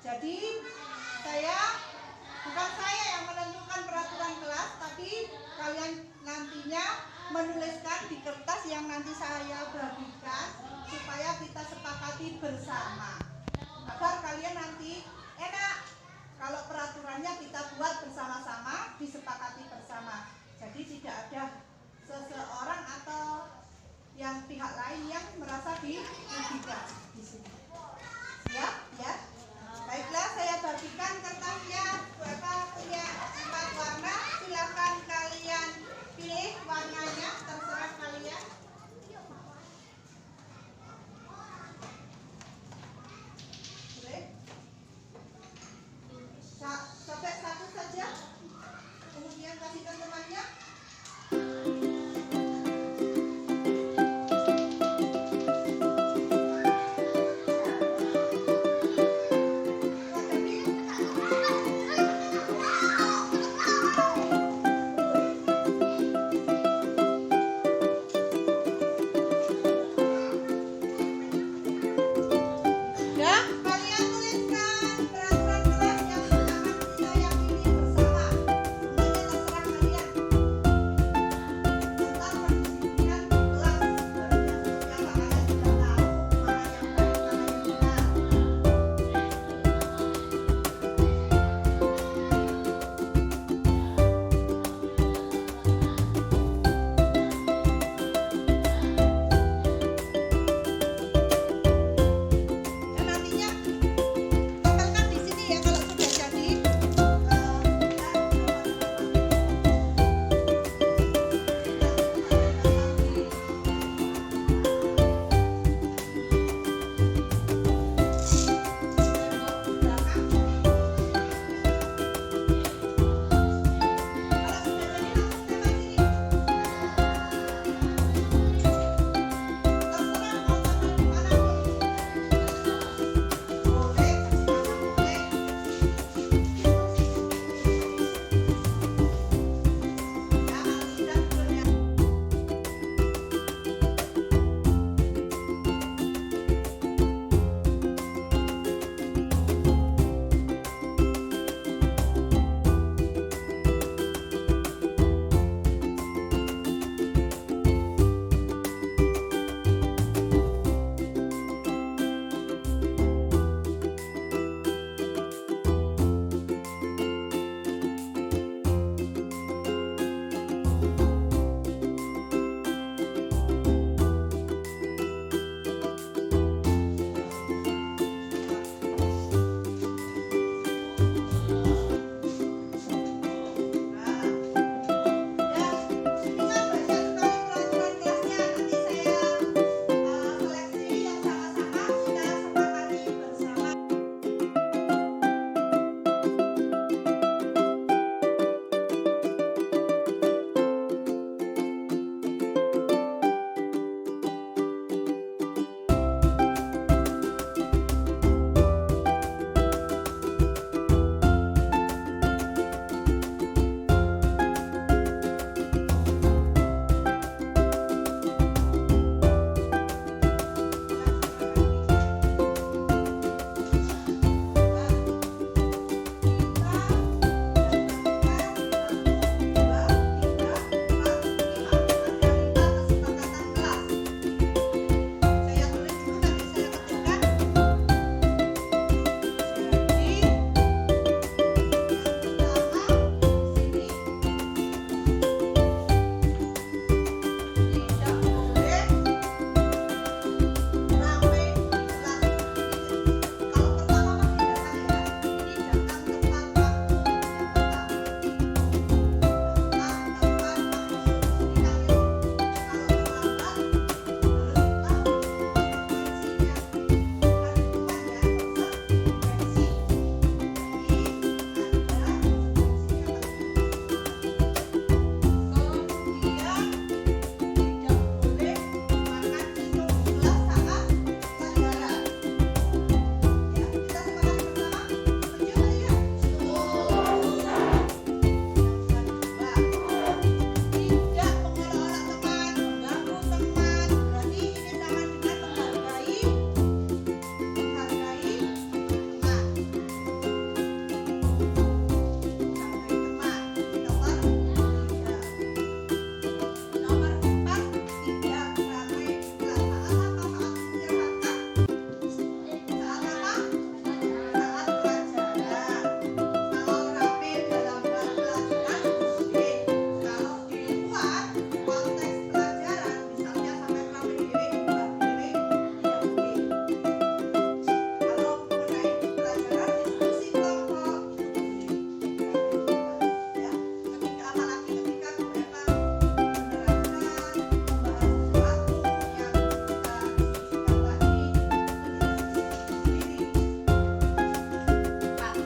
Jadi bukan saya yang menentukan peraturan kelas, tapi kalian nantinya menuliskan di kertas yang nanti saya bagikan supaya kita sepakati bersama agar kalian nanti enak. Kalau peraturannya kita buat bersama-sama, disepakati bersama. Jadi tidak ada seseorang atau yang pihak lain yang merasa dirugikan di sini. Siap ya? Baiklah, saya bagikan kertasnya. Bapak punya 4 warna, silakan kalian pilih warnanya, terserah kalian. Boleh?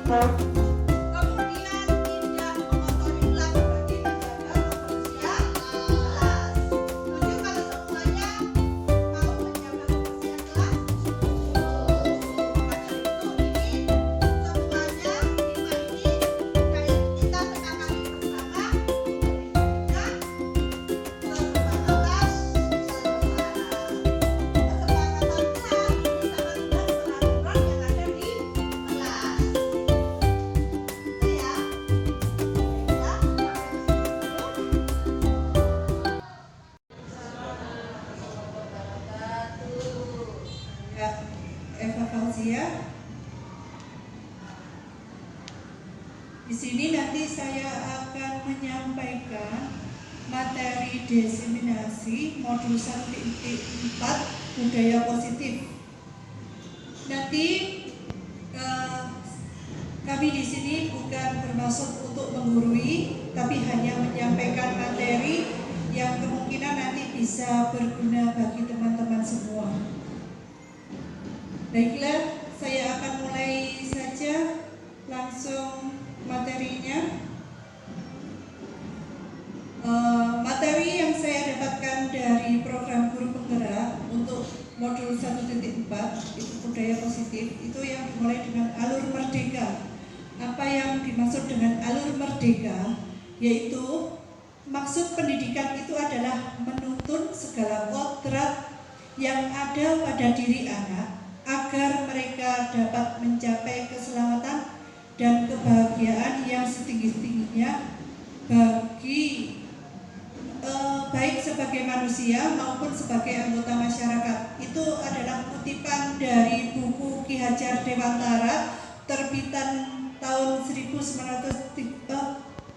Kemudian tidak mengotori kelas, berarti menjaga kebersihan kelas. Setuju kalau semuanya mau menjaga kebersihan kelas? Maka itu ini semuanya 5 ini kayak kita sepakati bersama dengan kesepakatan kelas. Kesepakatan kelas bersama dengan peraturan yang ada di kelas. Itu ya. Ya, Eva Fauzia. Di sini nanti saya akan menyampaikan materi diseminasi modul 1.4 budaya positif. Nanti kami di sini bukan bermaksud untuk menggurui, tapi hanya menyampaikan materi yang kemungkinan nanti bisa berguna bagi teman-teman semua. Baiklah, saya akan mulai saja langsung materinya. Materi yang saya dapatkan dari program guru penggerak untuk modul 1.4 itu budaya positif, itu yang dimulai dengan alur merdeka. Apa yang dimaksud dengan alur merdeka? Yaitu maksud pendidikan itu adalah menuntun segala kodrat yang ada pada diri anak agar mereka dapat mencapai keselamatan dan kebahagiaan yang setinggi-tingginya bagi baik sebagai manusia maupun sebagai anggota masyarakat. Itu adalah kutipan dari buku Ki Hajar Dewantara terbitan tahun 1900,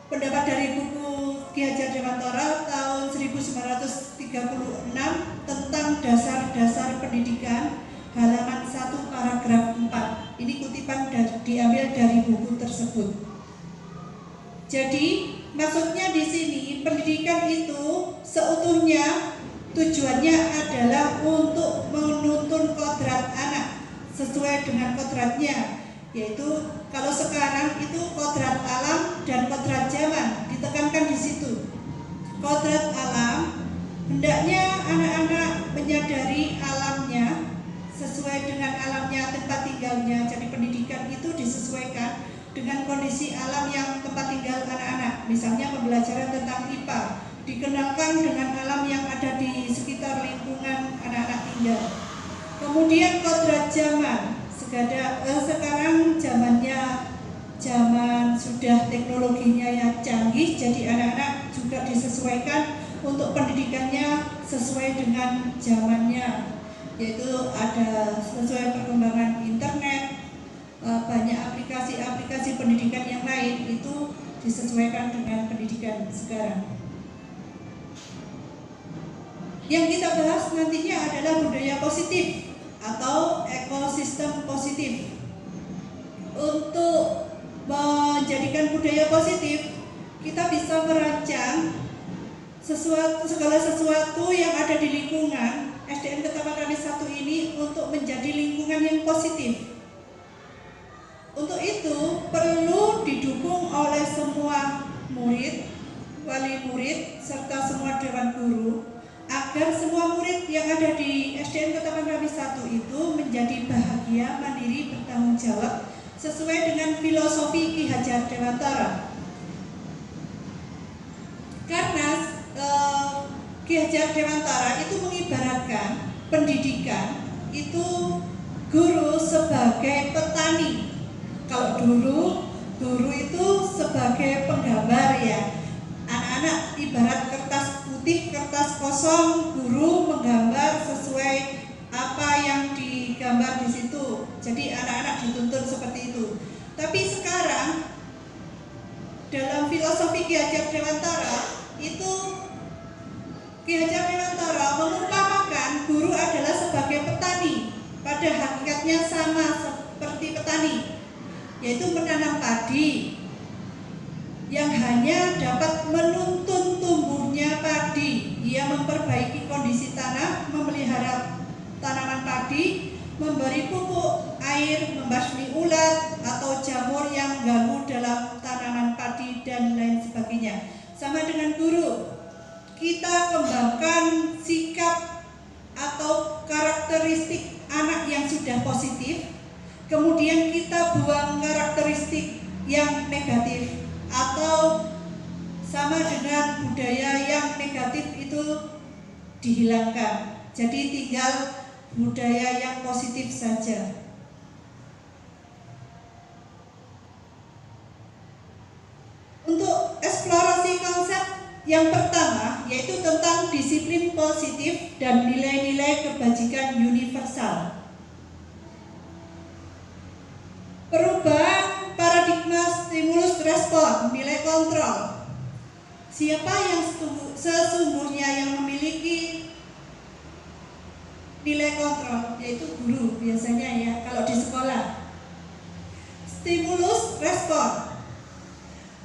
pendapat dari buku Ki Hajar Dewantara tahun 1936 tentang dasar-dasar pendidikan, halaman 1 paragraf 4. Ini kutipan diambil dari buku tersebut. Jadi maksudnya di sini pendidikan itu seutuhnya tujuannya adalah untuk menuntun kodrat anak sesuai dengan kodratnya, yaitu kalau sekarang itu kodrat alam dan kodrat zaman, ditekankan di situ. Kodrat alam, hendaknya anak-anak menyadari alamnya sesuai dengan alamnya, tempat tinggalnya. Jadi pendidikan itu disesuaikan dengan kondisi alam yang tempat tinggal anak-anak. Misalnya pembelajaran tentang IPA dikenalkan dengan alam yang ada di sekitar lingkungan anak-anak tinggal. Kemudian kodrat zaman, sekarang zaman sudah teknologinya yang canggih, jadi anak-anak juga disesuaikan untuk pendidikannya sesuai dengan zamannya, yaitu ada sesuai perkembangan internet, banyak aplikasi-aplikasi pendidikan yang lain, itu disesuaikan dengan pendidikan sekarang. Yang kita bahas nantinya adalah budaya positif atau ekosistem positif. Untuk menjadikan budaya positif, kita bisa merancang segala sesuatu yang ada di lingkungan SDN Ketapang Ramis 1 ini untuk menjadi lingkungan yang positif. Untuk itu perlu didukung oleh semua murid, wali murid, serta semua dewan guru, agar semua murid yang ada di SDN Ketapang Ramis 1 itu menjadi bahagia, mandiri, bertanggung jawab sesuai dengan filosofi Ki Hajar Dewantara. Karena Ki Hajar Dewantara itu mengibaratkan pendidikan itu guru sebagai petani. Kalau dulu guru itu sebagai penggambar ya. Anak-anak ibarat kertas putih, kertas kosong, guru menggambar sesuai apa yang digambar di situ. Jadi anak-anak dituntun seperti itu. Tapi sekarang dalam filosofi Ki Hajar Dewantara itu Ki Hajar Dewantara mengumpamakan guru adalah sebagai petani. Pada hakikatnya sama seperti petani, yaitu menanam padi yang hanya dapat menuntun tumbuhnya padi. Ia memperbaiki kondisi tanah, memelihara tanaman padi, memberi pupuk, air, membasmi ulat atau jamur yang yang negatif atau sama dengan budaya yang negatif itu dihilangkan. Jadi tinggal budaya yang positif saja. Untuk eksplorasi konsep yang pertama yaitu tentang disiplin positif dan nilai-nilai kebajikan universal. Perubahan paradigma stimulus respon, nilai kontrol. Siapa yang sesungguhnya yang memiliki nilai kontrol? Yaitu guru biasanya ya kalau di sekolah. Stimulus respon.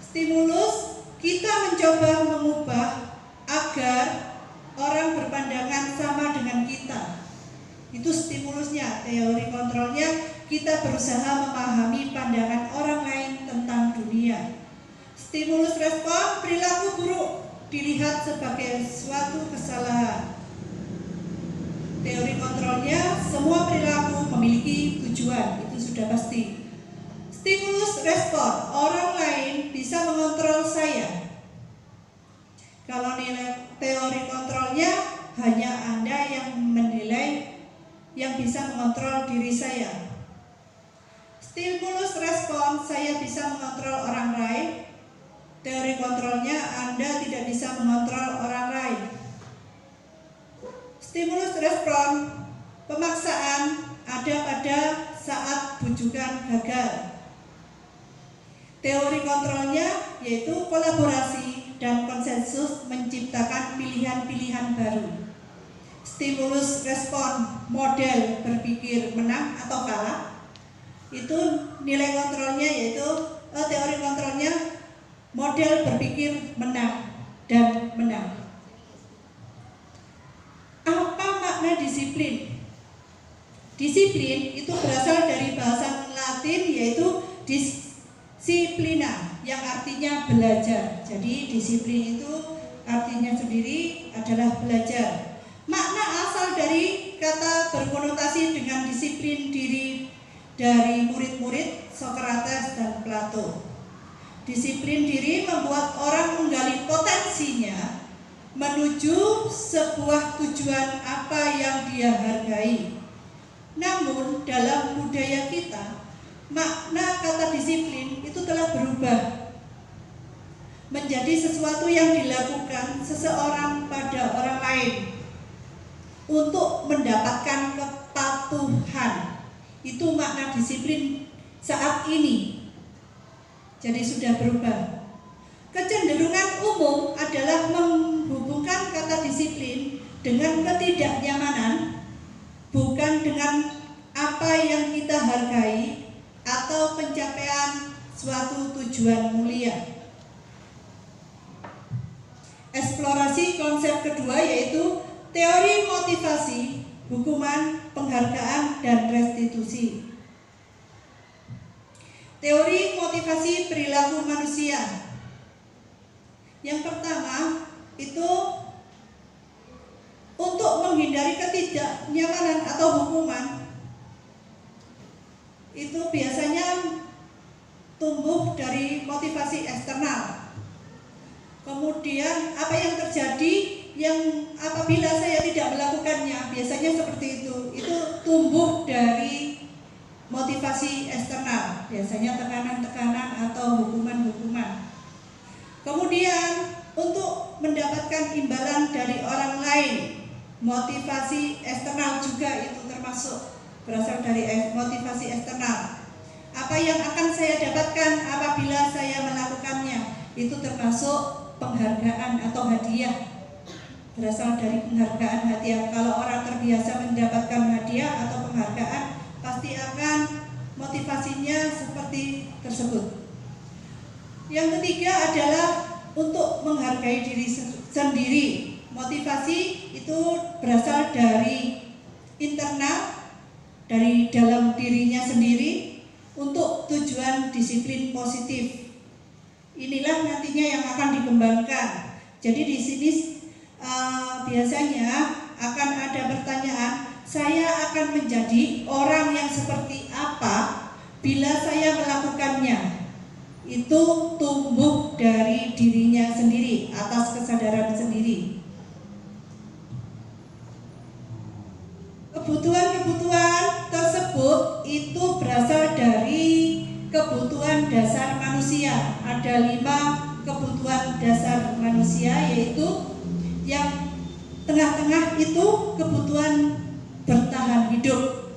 Stimulus kita mencoba mengubah agar orang berpandangan sama dengan kita. Itu stimulusnya. Teori kontrolnya kita berusaha memahami pandangan orang lain tentang dunia. Stimulus respon, perilaku buruk dilihat sebagai suatu kesalahan. Teori kontrolnya, semua perilaku memiliki tujuan, itu sudah pasti. Stimulus respon, orang lain bisa mengontrol saya. Kalau nilai teori kontrolnya, hanya Anda yang menilai yang bisa mengontrol diri saya. Stimulus respon, saya bisa mengontrol orang lain. Teori kontrolnya, Anda tidak bisa mengontrol orang lain. Stimulus respon, pemaksaan ada pada saat bujukan gagal. Teori kontrolnya yaitu kolaborasi dan konsensus menciptakan pilihan-pilihan baru. Stimulus respon, model berpikir menang atau kalah. Itu nilai kontrolnya yaitu teori kontrolnya model berpikir menang dan menang. Apa makna disiplin? Disiplin itu berasal dari bahasa Latin yaitu disciplina yang artinya belajar. Jadi disiplin itu artinya sendiri adalah belajar. Makna asal dari kata berkonotasi dengan disiplin diri dari murid-murid Socrates dan Plato. Disiplin diri membuat orang menggali potensinya menuju sebuah tujuan apa yang dia hargai. Namun dalam budaya kita, makna kata disiplin itu telah berubah menjadi sesuatu yang dilakukan seseorang pada orang lain untuk mendapatkan kepatuhan. Itu makna disiplin saat ini. Jadi sudah berubah. Kecenderungan umum adalah menghubungkan kata disiplin dengan ketidaknyamanan, bukan dengan apa yang kita hargai atau pencapaian suatu tujuan mulia. Eksplorasi konsep kedua yaitu teori motivasi, hukuman, penghargaan, dan restitusi. Teori motivasi perilaku manusia. Yang pertama itu untuk menghindari ketidaknyamanan atau hukuman. Itu biasanya tumbuh dari motivasi eksternal. Kemudian apa yang terjadi yang apabila saya tidak melakukannya, biasanya seperti itu tumbuh dari motivasi eksternal, biasanya tekanan-tekanan atau hukuman-hukuman. Kemudian untuk mendapatkan imbalan dari orang lain, motivasi eksternal juga itu termasuk berasal dari motivasi eksternal. Apa yang akan saya dapatkan apabila saya melakukannya, itu termasuk penghargaan atau hadiah. Berasal dari penghargaan hadiah. Kalau orang terbiasa mendapatkan hadiah atau penghargaan, pasti akan motivasinya seperti tersebut. Yang ketiga adalah untuk menghargai diri sendiri. Motivasi itu berasal dari internal, dari dalam dirinya sendiri untuk tujuan disiplin positif. Inilah nantinya yang akan dikembangkan. Jadi di sini biasanya akan ada pertanyaan, saya akan menjadi orang yang seperti apa bila saya melakukannya. itu tumbuh dari dirinya sendiri atas kesadaran sendiri. Kebutuhan-kebutuhan tersebut itu berasal dari kebutuhan dasar manusia. Ada 5 kebutuhan dasar manusia, yaitu yang tengah-tengah itu kebutuhan bertahan hidup.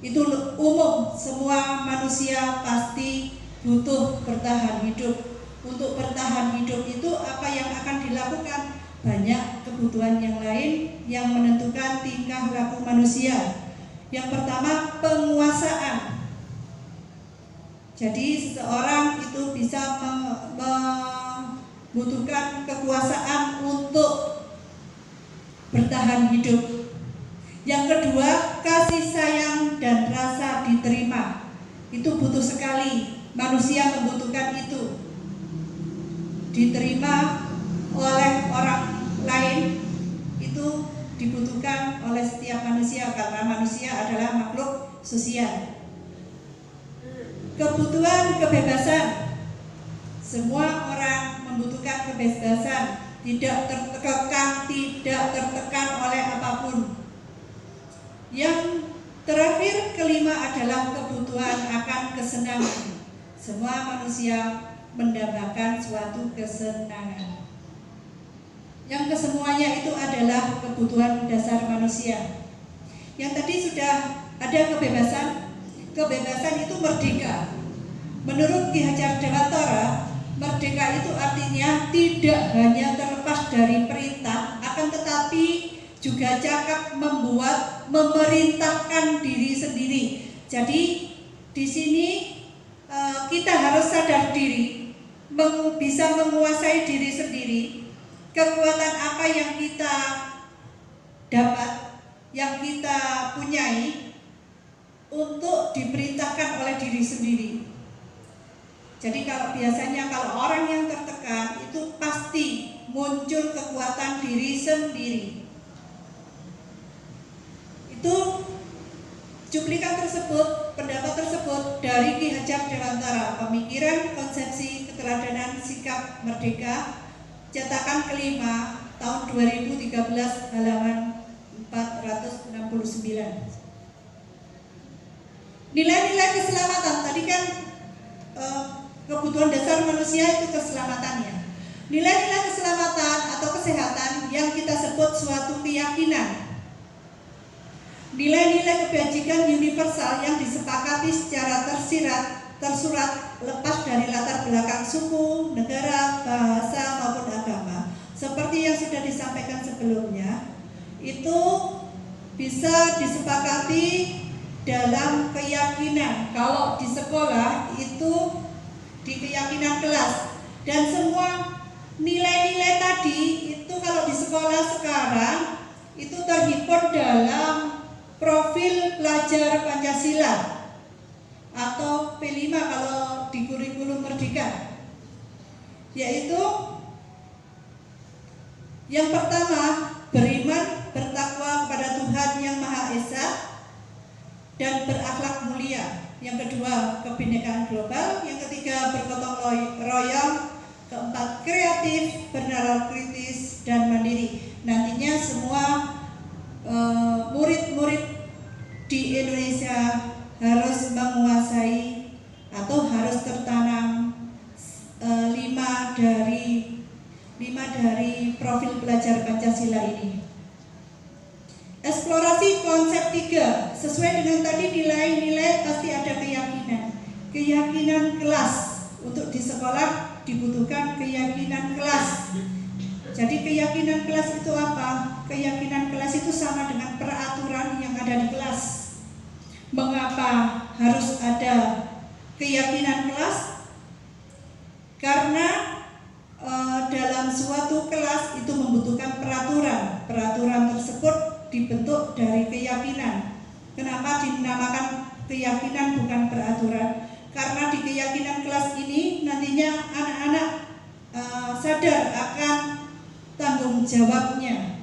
Itu umum, semua manusia pasti butuh bertahan hidup. Untuk bertahan hidup itu apa yang akan dilakukan? Banyak kebutuhan yang lain yang menentukan tingkah laku manusia. Yang pertama, penguasaan. Jadi seseorang itu bisa membutuhkan kekuasaan untuk bertahan hidup. Yang kedua, kasih sayang dan rasa diterima. Itu butuh sekali. Manusia membutuhkan itu. Diterima oleh orang lain itu dibutuhkan oleh setiap manusia, karena manusia adalah makhluk sosial. Kebutuhan kebebasan. Semua orang membutuhkan kebebasan, tidak tertekan oleh apapun. Yang terakhir, kelima adalah kebutuhan akan kesenangan. Semua manusia mendapatkan suatu kesenangan. Yang kesemuanya itu adalah kebutuhan dasar manusia. Yang tadi sudah ada kebebasan. Kebebasan itu merdeka. Menurut Ki Hajar Dewantara, merdeka itu artinya tidak hanya terlepas dari perintah, akan tetapi juga cakap memerintahkan diri sendiri. Jadi di sini kita harus sadar diri, bisa menguasai diri sendiri. Kekuatan apa yang kita dapat, yang kita punyai, untuk diperintahkan oleh diri sendiri. Jadi biasanya kalau orang yang tertekan itu pasti muncul kekuatan diri sendiri. Itu cuplikan tersebut, pendapat tersebut dari Ki Hajar Dewantara, Pemikiran Konsepsi Keteladanan Sikap Merdeka, cetakan kelima tahun 2013 halaman 469. Nilai-nilai keselamatan, tadi kan kebutuhan dasar manusia itu keselamatannya. Nilai-nilai keselamatan atau kesehatan yang kita sebut suatu keyakinan. Nilai-nilai kebajikan universal yang disepakati secara tersurat lepas dari latar belakang suku, negara, bahasa maupun agama. Seperti yang sudah disampaikan sebelumnya, itu bisa disepakati dalam keyakinan. Kalau di sekolah itu di keyakinan kelas, dan semua nilai-nilai tadi itu kalau di sekolah sekarang itu terhimpun dalam profil pelajar Pancasila atau P5 kalau di kurikulum Merdeka, yaitu yang pertama beriman, bertakwa kepada Tuhan yang Maha Esa dan berakhlak mulia. Yang kedua, kebinekaan global. Yang ketiga, bergotong royong. Keempat, kreatif, bernalar kritis dan mandiri. Nantinya semua murid-murid di Indonesia harus menguasai atau harus tertanam 5 dari profil pelajar Pancasila ini. Eksplorasi konsep 3, sesuai dengan tadi nilai-nilai pasti ada keyakinan. Keyakinan kelas, untuk di sekolah dibutuhkan keyakinan kelas. Jadi keyakinan kelas itu apa? Keyakinan kelas itu sama dengan peraturan yang ada di kelas. Mengapa harus ada keyakinan kelas? Karena dalam suatu kelas itu membutuhkan peraturan. Peraturan tersebut dibentuk dari keyakinan. Kenapa dinamakan keyakinan bukan peraturan? Karena di keyakinan kelas ini nantinya anak-anak sadar akan tanggung jawabnya.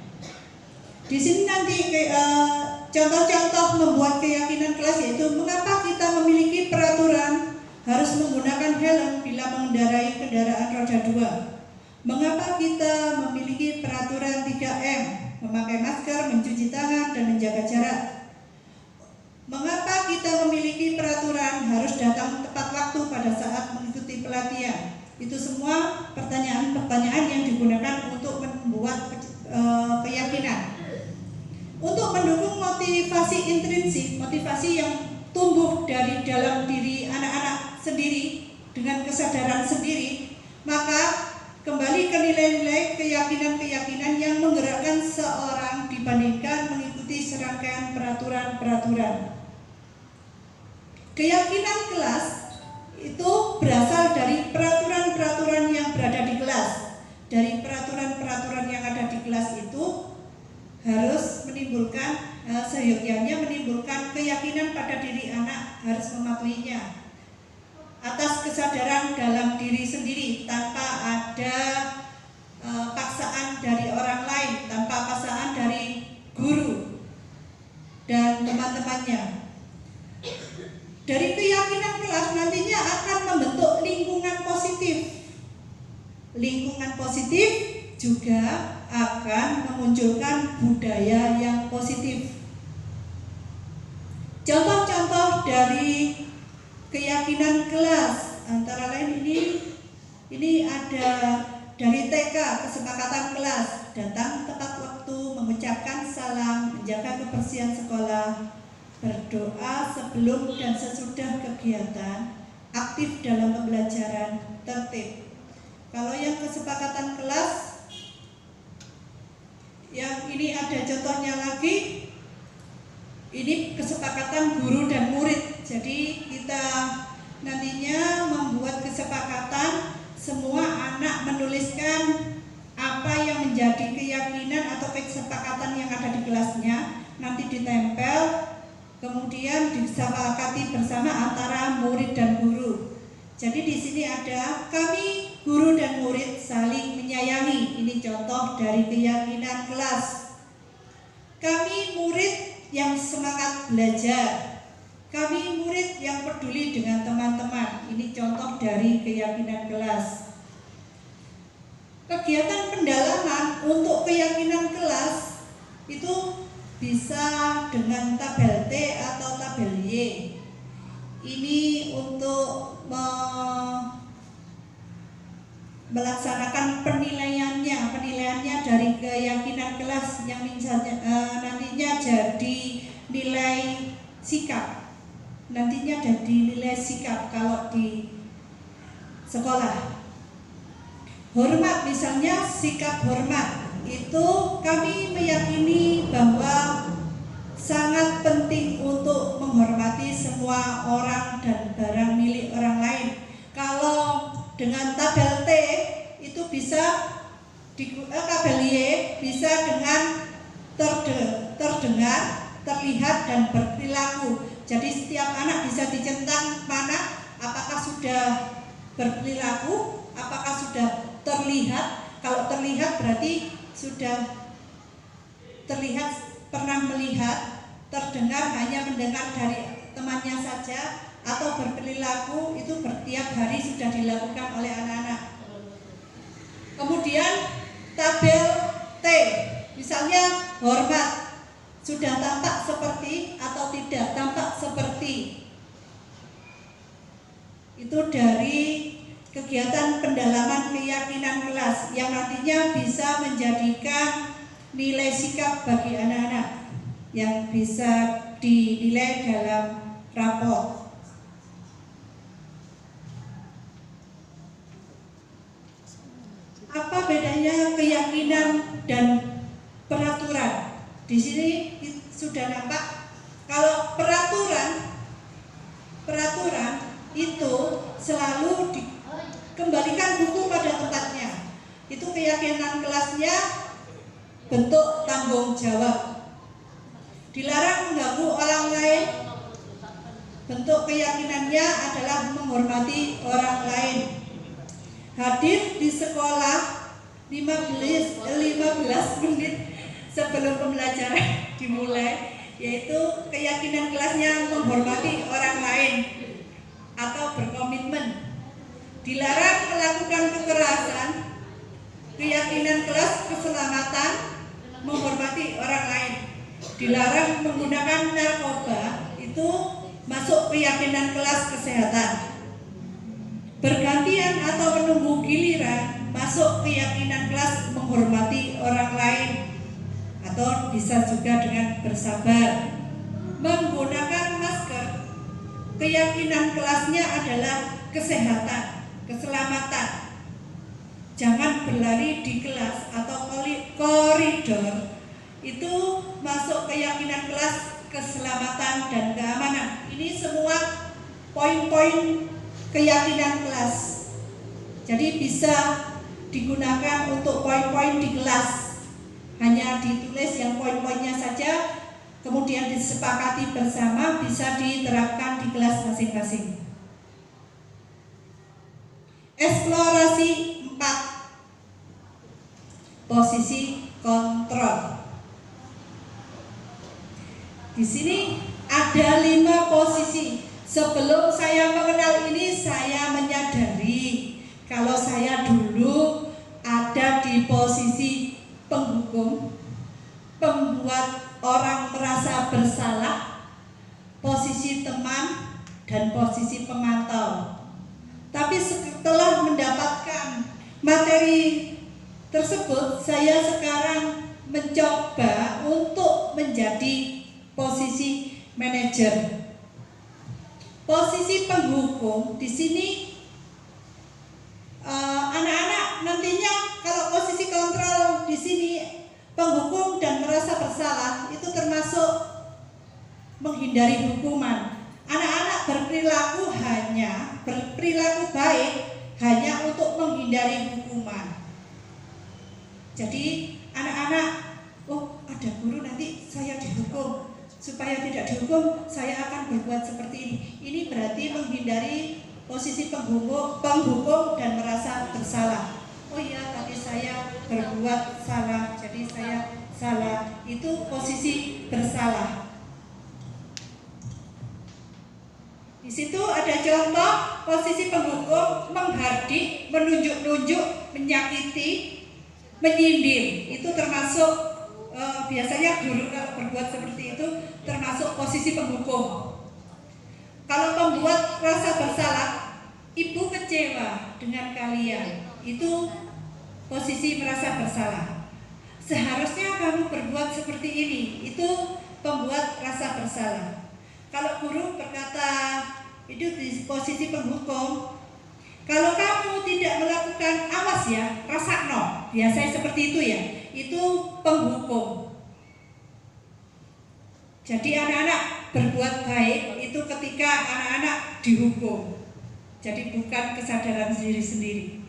Di sini nanti contoh-contoh membuat keyakinan kelas, yaitu mengapa kita memiliki peraturan harus menggunakan helm helm bila mengendarai kendaraan roda 2? Mengapa kita memiliki peraturan 3M, memakai masker, mencuci tangan, dan menjaga jarak? Mengapa kita memiliki peraturan harus datang tepat waktu pada saat mengikuti pelatihan? Itu semua pertanyaan-pertanyaan yang digunakan untuk membuat keyakinan. Untuk mendukung motivasi intrinsik, motivasi yang tumbuh dari dalam diri anak-anak sendiri dengan kesadaran sendiri, maka kembali ke nilai-nilai keyakinan-keyakinan yang menggerakkan seorang dibandingkan mengikuti serangkaian peraturan-peraturan. Keyakinan kelas itu berasal dari peraturan-peraturan yang berada di kelas. Dari peraturan-peraturan yang ada di kelas itu harus menimbulkan seyogyanya menimbulkan keyakinan pada diri anak harus mematuhinya atas kesadaran dalam diri sendiri tanpa ada paksaan dari orang lain, tanpa paksaan dari guru dan teman-temannya. Dari keyakinan kelas nantinya akan membentuk lingkungan positif. Lingkungan positif juga akan memunculkan budaya yang positif. Contoh-contoh dari keyakinan kelas antara lain ini ada dari TK, kesepakatan kelas, datang tepat waktu, mengucapkan salam, menjaga kebersihan sekolah, berdoa sebelum dan sesudah kegiatan, aktif dalam pembelajaran, tertib. Kalau yang kesepakatan kelas, yang ini ada contohnya lagi, ini kesepakatan guru dan murid. Jadi kita nantinya membuat kesepakatan semua anak menuliskan apa yang menjadi keyakinan atau kesepakatan yang ada di kelasnya, nanti ditempel, kemudian disepakati bersama antara murid dan guru. Jadi di sini ada kami guru dan murid saling menyayangi. Ini contoh dari keyakinan kelas. Kami murid yang semangat belajar. Kami murid yang peduli dengan teman-teman. Ini contoh dari keyakinan kelas. Kegiatan pendalaman untuk keyakinan kelas itu bisa dengan tabel T atau tabel Y. Ini untuk melaksanakan penilaiannya dari keyakinan kelas yang nantinya jadi nilai sikap. Nantinya jadi nilai sikap kalau di sekolah. Hormat misalnya, sikap hormat itu kami meyakini bahwa sangat penting untuk menghormati semua orang dan barang milik orang lain. Kalau dengan tabel T itu bisa tabel Y bisa dengan terdengar, terlihat dan berperilaku. Jadi setiap anak bisa dicentang mana apakah sudah berperilaku, apakah sudah terlihat. Kalau terlihat berarti sudah terlihat, pernah melihat. Terdengar hanya mendengar dari temannya saja, atau berperilaku itu setiap hari sudah dilakukan oleh anak-anak. Kemudian tabel T, misalnya hormat, sudah tampak seperti atau tidak tampak seperti. Itu dari kegiatan pendalaman keyakinan kelas yang nantinya bisa menjadikan nilai sikap bagi anak-anak yang bisa dinilai dalam rapor. Apa bedanya keyakinan dan peraturan? Di sini sudah nampak kalau peraturan itu selalu dikembalikan buku pada tempatnya. Itu keyakinan kelasnya bentuk tanggung jawab. Dilarang mengganggu orang lain. Bentuk keyakinannya adalah menghormati orang lain. Hadir di sekolah 15 menit sebelum pembelajaran dimulai, yaitu keyakinan kelasnya menghormati orang lain atau berkomitmen. dilarang melakukan kekerasan, keyakinan kelas keselamatan, menghormati orang lain, dilarang menggunakan narkoba, itu masuk keyakinan kelas kesehatan. Bergantian atau menunggu giliran masuk keyakinan kelas menghormati orang lain, atau bisa juga dengan bersabar. Menggunakan masker, keyakinan kelasnya adalah kesehatan, keselamatan. Jangan berlari di kelas atau koridor, itu masuk keyakinan kelas keselamatan dan keamanan. Ini semua poin-poin keyakinan kelas. Jadi bisa digunakan untuk poin-poin di kelas. Hanya ditulis yang poin-poinnya saja, kemudian disepakati bersama, bisa diterapkan di kelas masing-masing. Eksplorasi 4. Posisi kontrol. Di sini ada 5 posisi. Sebelum saya mengenal ini, saya menyadari kalau saya dulu ada di posisi penghukum, pembuat orang merasa bersalah, posisi teman, dan posisi pemantau. Tapi setelah mendapatkan materi tersebut, saya sekarang mencoba untuk menjadi posisi manajer. Posisi penghukum di sini, anak-anak nantinya kalau posisi kontrol di sini penghukum dan merasa bersalah, itu termasuk menghindari hukuman. Anak-anak berperilaku baik hanya untuk menghindari hukuman. Jadi anak-anak, oh ada guru nanti saya dihukum, supaya tidak dihukum saya akan berbuat seperti ini. Ini berarti menghindari posisi penghukum dan merasa bersalah. Oh iya, tadi saya berbuat salah, jadi saya salah. Itu posisi bersalah. Di situ ada contoh posisi penghukum: menghardik, menunjuk-nunjuk, menyakiti, menyindir. Itu termasuk biasanya guru kalau berbuat seperti itu termasuk posisi penghukum. Kalau membuat rasa bersalah, ibu kecewa dengan kalian, itu posisi merasa bersalah. Seharusnya kamu berbuat seperti ini, itu pembuat rasa bersalah. Kalau guru berkata, itu di posisi penghukum, kalau kamu tidak melakukan, awas ya, rasakno, biasanya seperti itu ya, itu penghukum. Jadi anak-anak berbuat baik itu ketika anak-anak dihukum. Jadi bukan kesadaran sendiri-sendiri.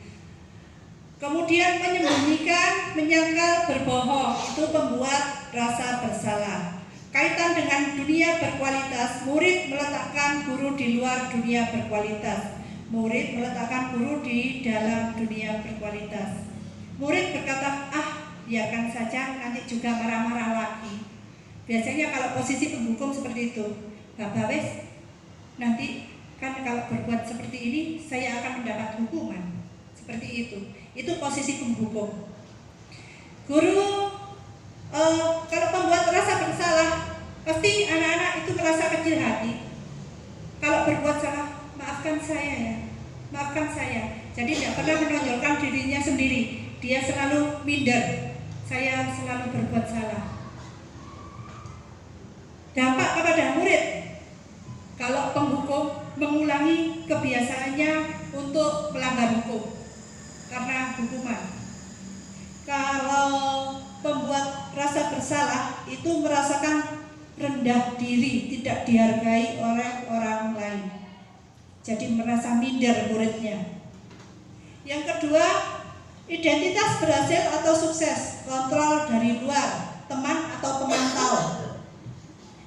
Kemudian menyembunyikan, menyangkal, berbohong, itu pembuat rasa bersalah. Kaitan dengan dunia berkualitas, murid meletakkan guru di luar dunia berkualitas. Murid meletakkan guru di dalam dunia berkualitas. Murid berkata, biarkan saja, nanti juga marah-marah lagi. Biasanya kalau posisi penghukum seperti itu, Bapak wes, nanti kan kalau berbuat seperti ini saya akan mendapat hukuman. Seperti itu. Itu posisi penghukum. Guru kalau membuat rasa bersalah, pasti anak-anak itu merasa kecil hati. Kalau berbuat salah, maafkan saya ya, maafkan saya. Jadi tidak pernah menonjolkan dirinya sendiri. Dia selalu minder. Saya selalu berbuat salah. Dampak kepada murid, kalau penghukum mengulangi kebiasaannya untuk melanggar hukum karena hukuman. Kalau pembuat rasa bersalah itu merasakan rendah diri, tidak dihargai oleh orang lain. Jadi merasa minder muridnya. Yang kedua, identitas berhasil atau sukses, kontrol dari luar, teman atau pemantau.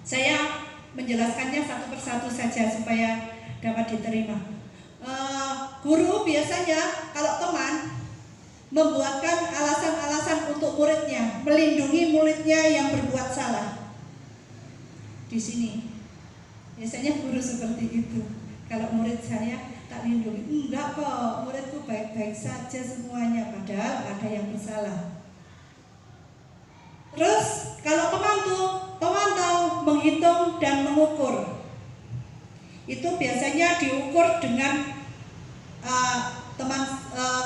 Saya menjelaskannya satu persatu saja supaya dapat diterima. Guru biasanya kalau teman membuatkan alasan-alasan untuk muridnya, melindungi muridnya yang berbuat salah. Di sini biasanya guru seperti itu. Kalau murid saya tak lindungi. Enggak kok, muridku baik-baik saja semuanya, padahal ada yang bersalah. Terus kalau pemantau menghitung dan mengukur, itu biasanya diukur dengan teman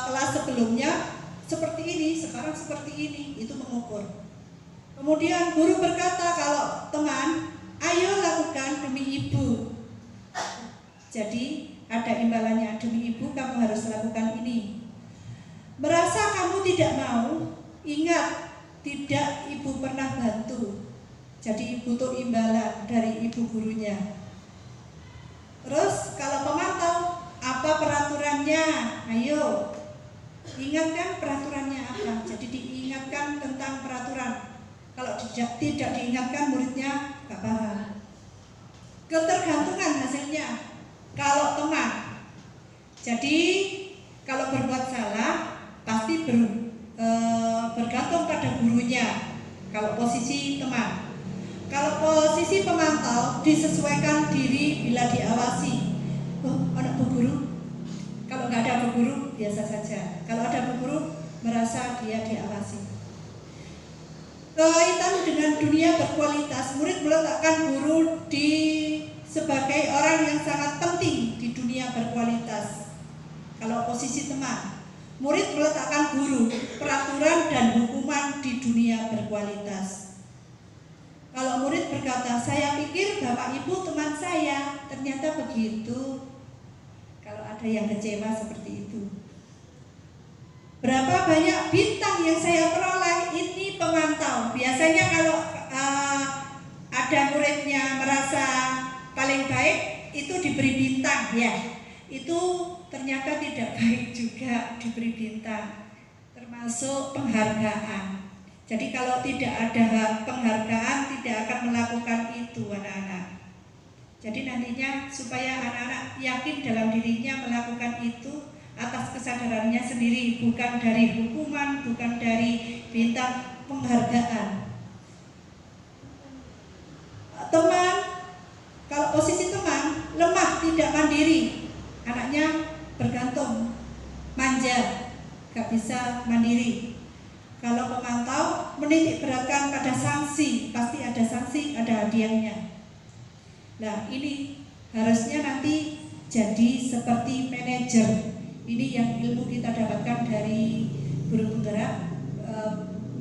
kelas sebelumnya seperti ini, sekarang seperti ini, itu mengukur. Kemudian guru berkata, kalau teman, ayo lakukan demi ibu. Jadi ada imbalannya, demi ibu kamu harus lakukan ini. Merasa kamu tidak mau, ingat, tidak ibu pernah bantu. Jadi butuh imbalan dari ibu gurunya. Terus kalau pemantau, apa peraturannya? Ayo, ingatkan peraturannya apa. Jadi diingatkan tentang peraturan. Kalau tidak diingatkan, muridnya gak paham. Ketergantungan hasilnya. Kalau teman, jadi kalau berbuat salah pasti bergantung pada gurunya. Kalau posisi teman, kalau posisi pemantau disesuaikan diri bila diawasi. Oh, ada bu guru. Kalau nggak ada bu guru biasa saja. Kalau ada bu guru merasa dia diawasi. Kaitan dengan dunia berkualitas, murid meletakkan guru sebagai orang yang sangat penting di dunia berkualitas. Kalau posisi teman, murid meletakkan guru, peraturan dan hukuman di dunia berkualitas. Kalau murid berkata, saya pikir bapak ibu teman saya, ternyata begitu. Kalau ada yang kecewa seperti itu. Berapa banyak bintang yang saya peroleh, ini pemantau. Biasanya kalau ada muridnya merasa paling baik, itu diberi bintang ya. Itu ternyata tidak baik juga diberi bintang, termasuk penghargaan. Jadi kalau tidak ada penghargaan, tidak akan melakukan itu anak-anak. Jadi nantinya supaya anak-anak yakin dalam dirinya melakukan itu atas kesadarannya sendiri, bukan dari hukuman, bukan dari bintang, penghargaan. Teman, kalau posisi teman lemah, tidak mandiri, anaknya bergantung, manja, gak bisa mandiri. Kalau pemantau menitik beratkan pada sanksi, pasti ada sanksi, ada hadiahnya. Nah ini harusnya nanti jadi seperti manajer. Ini yang ilmu kita dapatkan dari guru penggerak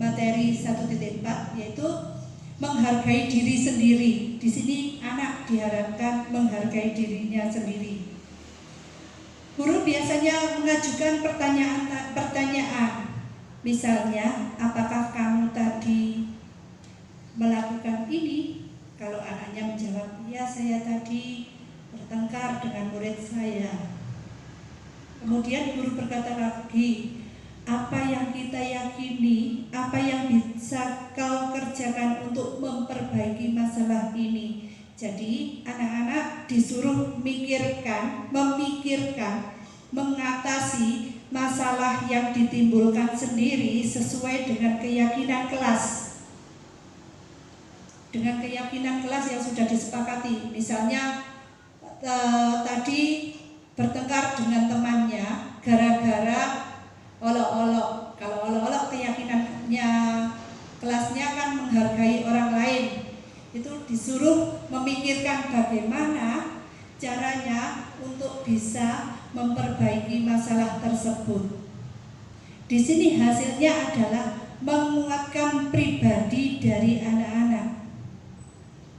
materi 1.4, yaitu menghargai diri sendiri. Di sini anak diharapkan menghargai dirinya sendiri. Guru biasanya mengajukan pertanyaan, misalnya, apakah kamu tadi melakukan ini? Kalau anaknya menjawab, ya saya tadi bertengkar dengan murid saya. Kemudian guru berkata lagi, apa yang kita yakini, apa yang bisa kau kerjakan untuk memperbaiki masalah ini. Jadi anak-anak disuruh memikirkan, mengatasi masalah yang ditimbulkan sendiri sesuai dengan keyakinan kelas. Dengan keyakinan kelas yang sudah disepakati. Misalnya tadi bertengkar dengan temannya gara-gara olok-olok. Kalau olok-olok keyakinannya kelasnya kan menghargai orang lain. Itu disuruh memikirkan bagaimana caranya untuk bisa memperbaiki masalah tersebut. Di sini hasilnya adalah menguatkan pribadi dari anak-anak.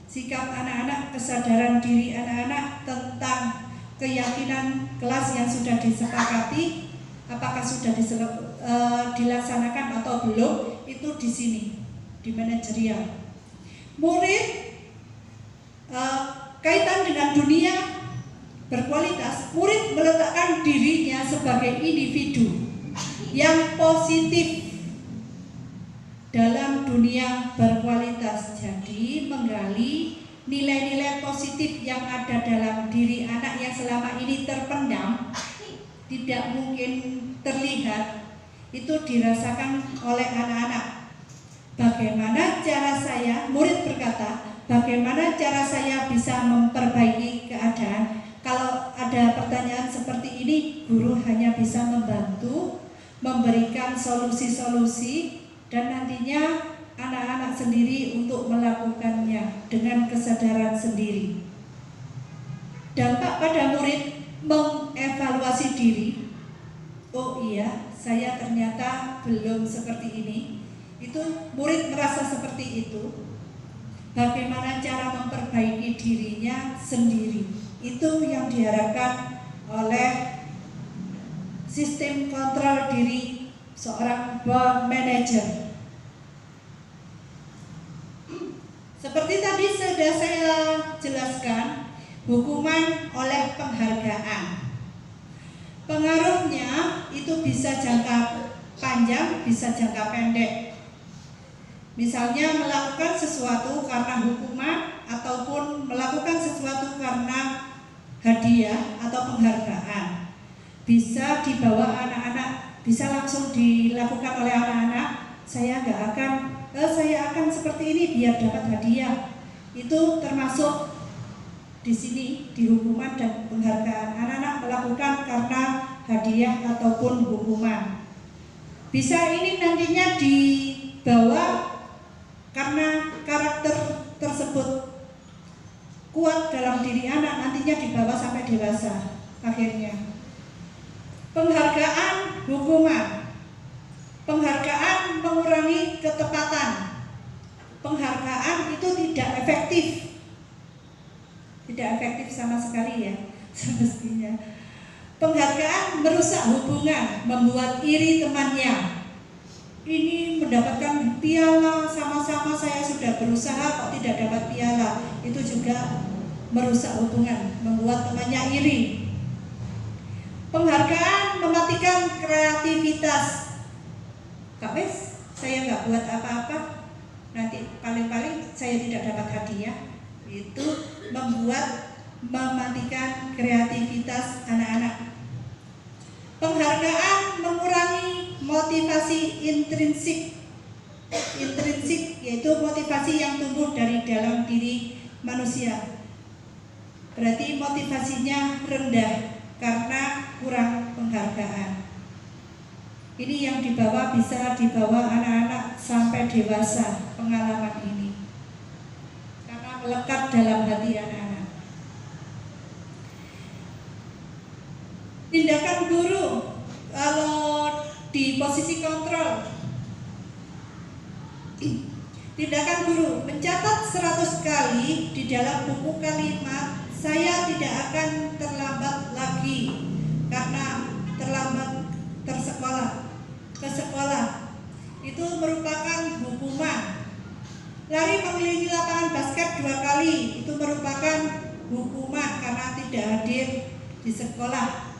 Sikap anak-anak, kesadaran diri anak-anak tentang keyakinan kelas yang sudah disepakati, apakah sudah dilaksanakan atau belum, itu di sini, di manajerial. Murid kaitan dengan dunia berkualitas, murid meletakkan dirinya sebagai individu yang positif dalam dunia berkualitas. Jadi menggali nilai-nilai positif yang ada dalam diri anak yang selama ini terpendam, tidak mungkin terlihat, itu dirasakan oleh anak-anak. Bagaimana cara saya, murid berkata, bagaimana cara saya bisa memperbaiki keadaan? Kalau ada pertanyaan seperti ini, guru hanya bisa membantu, memberikan solusi-solusi, dan nantinya anak-anak sendiri untuk melakukannya dengan kesadaran sendiri. Dampak pada murid mengevaluasi diri. Oh iya, saya ternyata belum seperti ini. Itu murid merasa seperti itu. Bagaimana cara memperbaiki dirinya sendiri. Itu yang diharapkan oleh sistem kontrol diri seorang manajer. Seperti tadi sudah saya jelaskan, hukuman oleh penghargaan. Pengaruhnya itu bisa jangka panjang, bisa jangka pendek. Misalnya melakukan sesuatu karena hukuman ataupun melakukan sesuatu karena hadiah atau penghargaan. Bisa dibawa anak-anak, bisa langsung dilakukan oleh anak-anak. Saya akan seperti ini biar dapat hadiah. Itu termasuk di sini di hukuman dan penghargaan. Anak-anak melakukan karena hadiah ataupun hukuman. Bisa ini nantinya dibawa karena karakter tersebut kuat dalam diri anak, nantinya dibawa sampai dewasa akhirnya. Penghargaan hukuman. Penghargaan mengurangi ketepatan. Penghargaan itu tidak efektif. Tidak efektif sama sekali ya, semestinya. Penghargaan merusak hubungan, membuat iri temannya. Ini mendapatkan piala, sama-sama saya sudah berusaha kok tidak dapat piala. Itu juga merusak hubungan, membuat temannya iri. Penghargaan mematikan kreativitas. Kak Wes, saya nggak buat apa-apa, nanti paling-paling saya tidak dapat hadiah. Itu mematikan kreativitas anak-anak. Penghargaan mengurangi motivasi intrinsik. Intrinsik yaitu motivasi yang tumbuh dari dalam diri manusia. Berarti motivasinya rendah karena kurang penghargaan. Ini yang bisa dibawa anak-anak sampai dewasa, pengalaman ini. Karena melekat dalam hati anak-anak. Tindakan guru kalau di posisi kontrol. Tindakan guru mencatat 100 kali di dalam buku kalimat, saya tidak akan terlambat lagi karena terlambat ke sekolah. Itu merupakan hukuman. Lari mengelilingi lapangan basket 2 kali, itu merupakan hukuman karena tidak hadir di sekolah.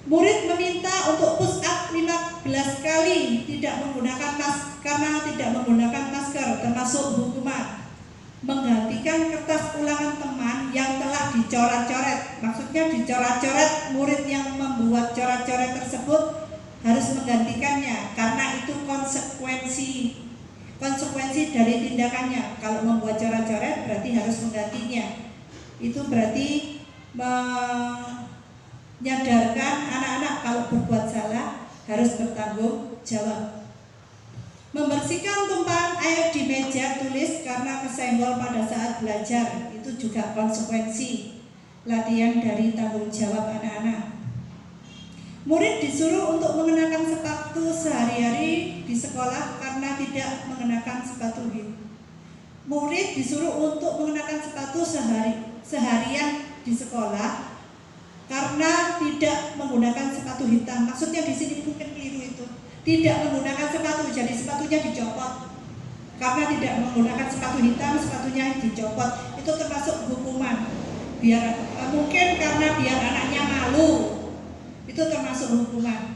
Murid meminta untuk push up 15 kali karena tidak menggunakan masker, termasuk hukuman. Menggantikan kertas ulangan teman yang telah dicoret-coret. Maksudnya dicoret-coret, murid yang membuat coret-coret tersebut harus menggantikannya karena itu konsekuensi dari tindakannya. Kalau membuat coret-coret berarti harus menggantinya. Itu berarti menyadarkan anak-anak kalau berbuat salah harus bertanggung jawab. Membersihkan tumpahan air di meja tulis karena kesenggol pada saat belajar, itu juga konsekuensi latihan dari tanggung jawab anak-anak. Murid disuruh untuk mengenakan sepatu sehari-hari di sekolah karena tidak mengenakan sepatu hitam. Murid disuruh untuk mengenakan sepatu seharian di sekolah karena tidak menggunakan sepatu hitam. Maksudnya di sini mungkin keliru itu. Tidak menggunakan sepatu, jadi sepatunya dicopot. Karena tidak menggunakan sepatu hitam, sepatunya dicopot. Itu termasuk hukuman. Mungkin karena biar anaknya malu. Itu termasuk hukuman.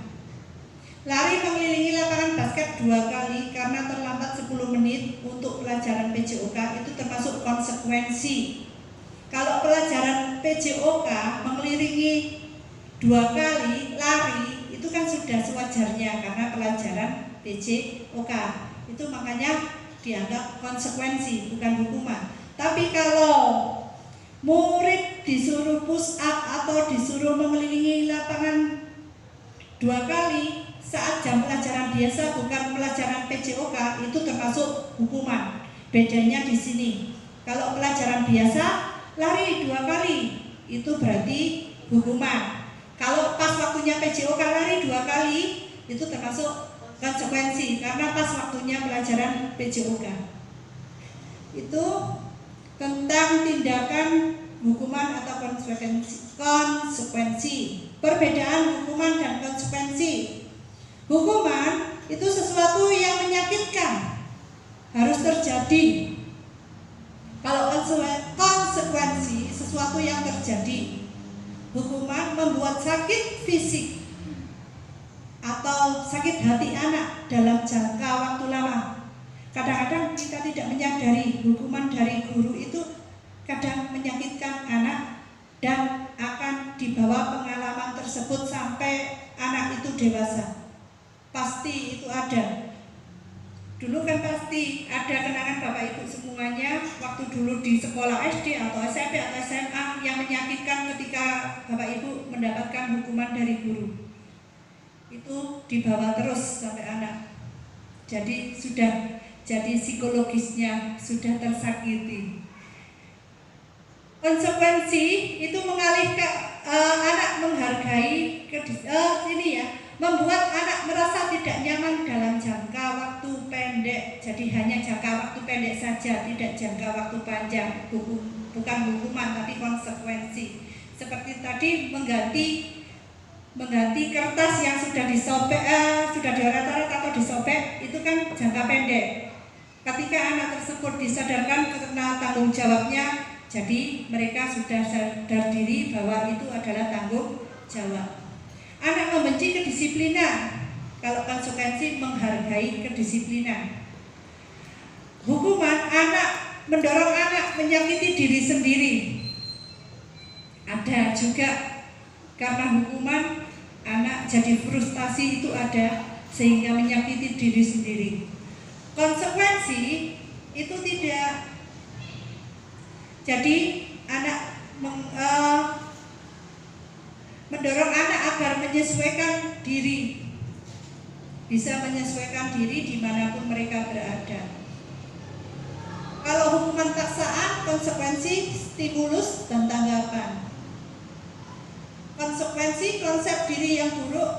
Lari mengelilingi lapangan basket 2 kali karena terlambat 10 menit untuk pelajaran PJOK, itu termasuk konsekuensi. Kalau pelajaran PJOK mengelilingi 2 kali lari, itu kan sudah sewajarnya karena pelajaran PJOK. Itu makanya dianggap konsekuensi, bukan hukuman. Tapi kalau murid disuruh push up atau disuruh mengelilingi lapangan 2 kali saat jam pelajaran biasa bukan pelajaran PJOK, itu termasuk hukuman. Bedanya di sini. Kalau pelajaran biasa lari 2 kali itu berarti hukuman. Kalau pas waktunya PJOK lari 2 kali itu termasuk konsekuensi karena pas waktunya pelajaran PJOK. Itu tentang tindakan hukuman atau konsekuensi. Perbedaan hukuman dan konsekuensi. Hukuman itu sesuatu yang menyakitkan, harus terjadi. Kalau konsekuensi sesuatu yang terjadi. Hukuman membuat sakit fisik atau sakit hati anak dalam jangka waktu lama. Kadang-kadang kita tidak menyadari hukuman dari guru itu kadang menyakitkan anak dan akan dibawa pengalaman tersebut sampai anak itu dewasa. Pasti itu ada. Dulu kan pasti ada kenangan Bapak Ibu semuanya waktu dulu di sekolah SD atau SMP atau SMA yang menyakitkan ketika Bapak Ibu mendapatkan hukuman dari guru. Itu dibawa terus sampai anak. Jadi psikologisnya sudah tersakiti. Konsekuensi itu mengalihkan anak menghargai membuat anak merasa tidak nyaman dalam jangka waktu pendek. Jadi hanya jangka waktu pendek saja, tidak jangka waktu panjang. Bukan hukuman tapi konsekuensi. Seperti tadi mengganti kertas yang sudah disobek, sudah dioret-oret atau disobek, itu kan jangka pendek. Ketika anak tersebut disadarkan karena tanggung jawabnya, jadi mereka sudah sadar diri bahwa itu adalah tanggung jawab. Anak membenci kedisiplinan, kalau konsekuensi menghargai kedisiplinan. Hukuman mendorong anak menyakiti diri sendiri. Ada juga karena hukuman anak jadi frustasi, itu ada sehingga menyakiti diri sendiri. Konsekuensi itu tidak. Jadi anak mendorong anak agar menyesuaikan diri, bisa menyesuaikan diri dimanapun mereka berada. Kalau hukuman paksaan, konsekuensi, stimulus, dan tanggapan. Konsekuensi konsep diri yang buruk,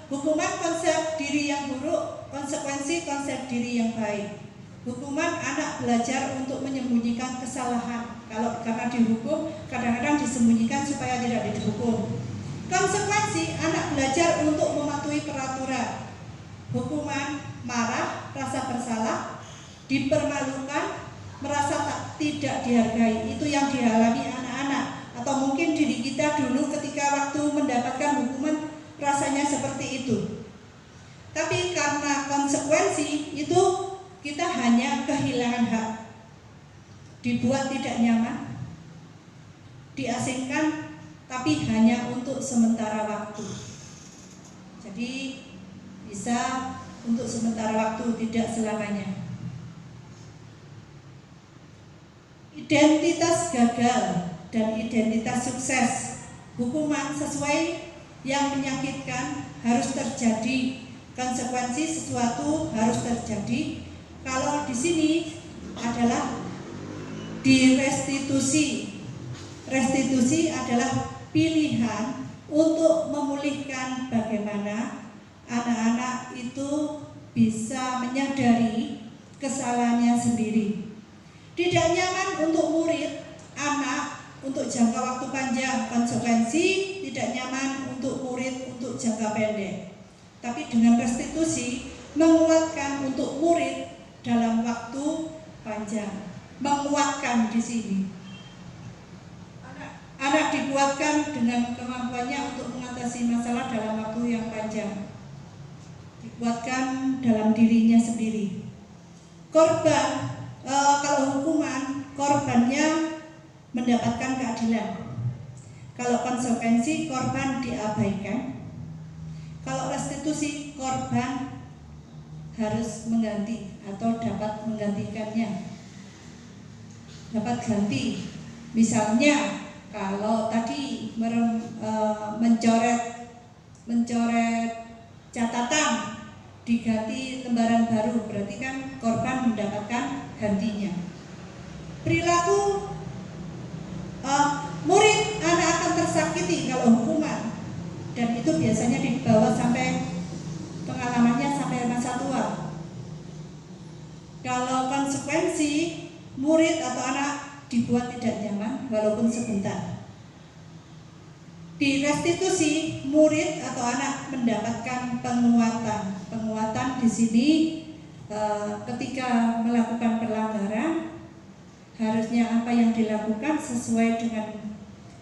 hukuman konsep diri yang buruk, konsekuensi konsep diri yang baik. Hukuman anak belajar untuk menyembunyikan kesalahan. Kalau karena dihukum, kadang-kadang disembunyikan supaya tidak dihukum. Konsekuensi anak belajar untuk mematuhi peraturan. Hukuman marah, rasa bersalah, dipermalukan, merasa tidak dihargai. Itu yang dialami anak-anak. Atau mungkin diri kita dulu ketika waktu mendapatkan hukuman rasanya seperti itu. Tapi karena konsekuensi itu kita hanya kehilangan hak, dibuat tidak nyaman, diasingkan, tapi hanya untuk sementara waktu. Jadi bisa untuk sementara waktu, tidak selamanya. Identitas gagal dan identitas sukses. Hukuman sesuai yang menyakitkan harus terjadi, konsekuensi sesuatu harus terjadi. Kalau di sini adalah direstitusi. Restitusi adalah pilihan untuk memulihkan bagaimana anak-anak itu bisa menyadari kesalahannya sendiri. Tidak nyaman untuk murid, anak untuk jangka waktu panjang, konsekuensi tidak nyaman untuk murid untuk jangka pendek. Tapi dengan restitusi menguatkan untuk murid dalam waktu panjang, menguatkan di sini. Anak dikuatkan dengan kemampuannya untuk mengatasi masalah dalam waktu yang panjang, dikuatkan dalam dirinya sendiri. Korban, kalau hukuman, korbannya mendapatkan keadilan. Kalau konsekuensi, korban diabaikan. Kalau restitusi, korban harus mengganti atau dapat menggantikannya, dapat ganti. Misalnya kalau tadi mencoret catatan diganti lembaran baru, berarti kan korban mendapatkan gantinya. Perilaku murid anak akan tersakiti kalau hukuman, dan itu biasanya dibawa sampai pengalamannya sampai masa tua. Kalau konsekuensi, murid atau anak dibuat tidak nyaman walaupun sebentar. Di restitusi, murid atau anak mendapatkan penguatan. Penguatan di sini ketika melakukan pelanggaran, harusnya apa yang dilakukan sesuai dengan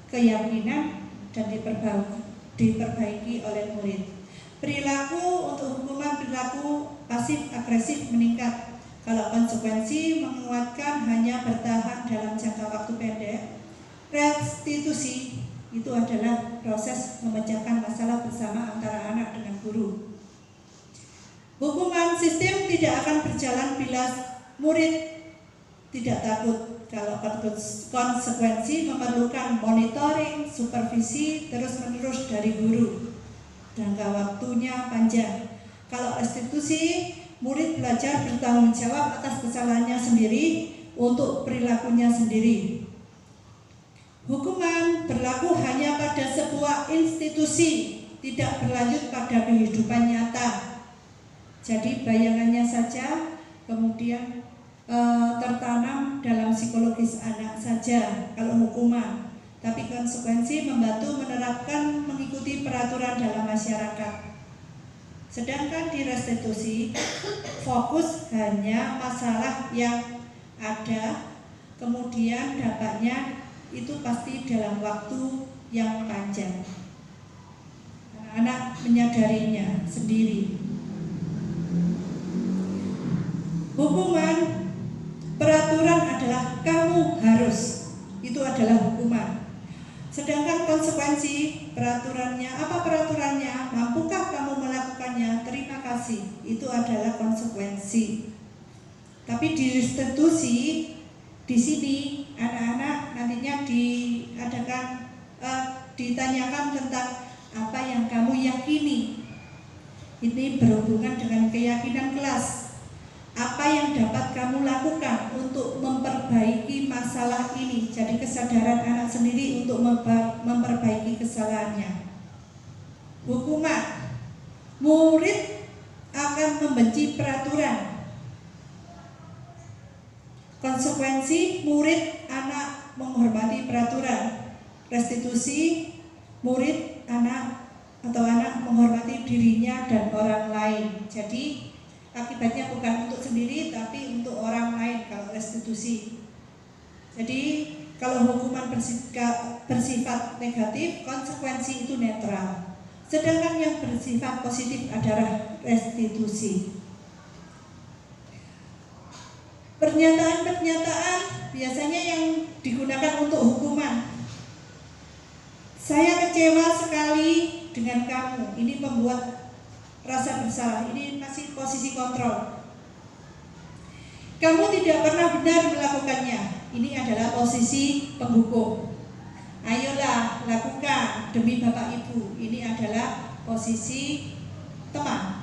keyakinan dan diperbaiki oleh murid. Perilaku untuk hukuman perilaku pasif agresif meningkat. Kalau konsekuensi menguatkan hanya bertahan dalam jangka waktu pendek. Restitusi itu adalah proses memecahkan masalah bersama antara anak dengan guru. Hukuman sistem tidak akan berjalan bila murid tidak takut. Kalau konsekuensi memerlukan monitoring, supervisi terus-menerus dari guru. Jangka waktunya panjang. Kalau restitusi, murid belajar bertanggung jawab atas kesalahannya sendiri untuk perilakunya sendiri. Hukuman berlaku hanya pada sebuah institusi, tidak berlanjut pada kehidupan nyata. Jadi bayangannya saja kemudian tertanam dalam psikologis anak saja kalau hukuman. Tapi konsekuensi membantu menerapkan mengikuti peraturan dalam masyarakat. Sedangkan di restitusi fokus hanya masalah yang ada, kemudian dampaknya itu pasti dalam waktu yang panjang. Anak-anak menyadarinya sendiri. Hukuman, peraturan adalah kamu harus, itu adalah hukuman. Sedangkan konsekuensi peraturannya, apa peraturannya? Mampukah kamu melakukannya? Terima kasih, itu adalah konsekuensi. Tapi di restitusi, di sini anak-anak nantinya ditanyakan tentang apa yang kamu yakini. Ini berhubungan dengan keyakinan kelas. Apa yang dapat kamu lakukan untuk memperbaiki masalah ini? Jadi kesadaran anak sendiri untuk memperbaiki kesalahannya. Hukuman, murid akan membenci peraturan. Konsekuensi, murid anak menghormati peraturan. Restitusi, murid anak atau anak menghormati dirinya dan orang lain. Jadi akibatnya bukan untuk sendiri tapi untuk orang lain kalau restitusi. Jadi kalau hukuman bersifat negatif, konsekuensi itu netral. Sedangkan yang bersifat positif adalah restitusi. Pernyataan-pernyataan biasanya yang digunakan untuk hukuman. Saya kecewa sekali dengan kamu. Ini membuat rasa bersalah. Ini masih posisi kontrol. Kamu tidak pernah benar melakukannya. Ini adalah posisi penghukum. Ayolah lakukan demi Bapak Ibu. Ini adalah posisi teman.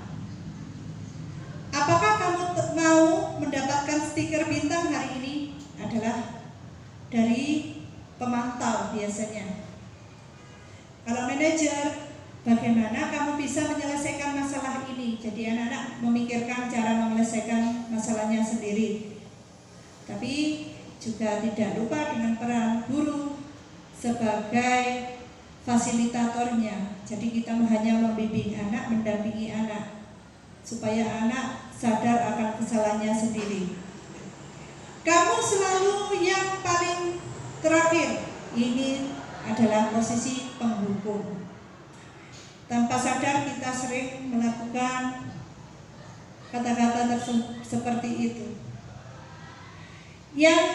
Apakah kamu mau mendapatkan stiker bintang hari ini? Adalah dari pemantau biasanya. Kalau manajer, bagaimana kamu bisa menyelesaikan masalah ini? Jadi anak-anak memikirkan cara menyelesaikan masalahnya sendiri. Tapi juga tidak lupa dengan peran guru sebagai fasilitatornya. Jadi kita hanya membimbing anak, mendampingi anak, supaya anak sadar akan kesalahannya sendiri. Kamu selalu yang paling terakhir. Ini adalah posisi penghukum. Tanpa sadar kita sering melakukan kata-kata seperti itu. Yang